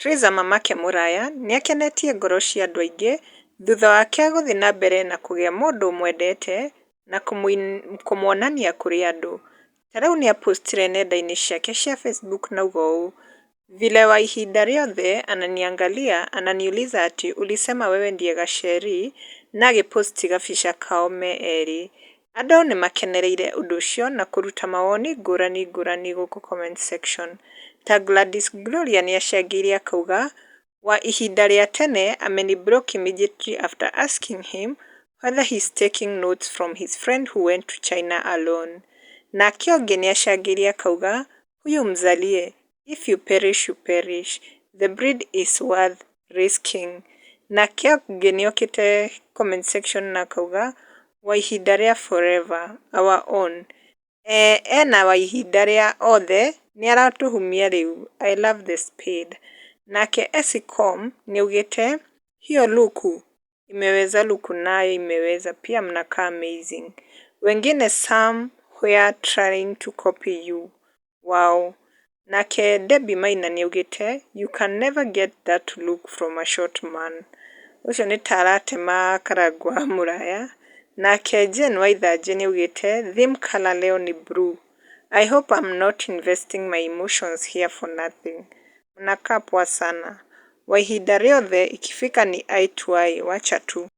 Theresa Mamake Mũraya nĩakenetie ngoro cia andũ aingĩ thutha wake gũthiĩ na mbere na kũgĩa mũndũ ũmwendete na kũmwonania kũrĩ andũ. Ta rĩu nĩapostire nenda-inĩ ciake cia Facebook na auga ũũ: "Vile wa ihinda rĩothe ananiangalia ananiuliza ati ulisema wewe ndiye Gacheri" na agĩposti gabica kao me erĩ. Andũ nĩmakenereire ũndũ ũcio na kũruta mawoni ngũrani gũkũ comment section. Ta Gladys Gloria nĩacangĩire akauga wa ihinda rĩa tene ameniblock immediately after asking him whether he's taking notes from his friend who went to China alone. Nake ũngĩ nĩacangĩire akauga huyu mzalie, if you perish you perish, the breed is worth risking. Nake ũngĩ nĩokĩte comment section na akauga wa ihinda rĩa forever our own. Ena wa ihinda rĩa othe nĩaratũhumia rĩu, I love the spade. Nake Escom nĩaugĩte hiyo luku imeweza, luku nayo imeweza pia, mnakaa amazing. Wengine some were trying to copy you. Wow. Nake Debbie Maina nĩaugĩte you can never get that look from a short man. Ũcio nĩ ta aratema Karangũ wa Mũraya. Nake Jane Waithanjĩ nĩaugĩte theme color leo ni blue. I hope I'm not investing my emotions here for nothing. Mnakaa poa sana. Wa ihinda rĩothe ikifika ni eye to eye, wacha tu.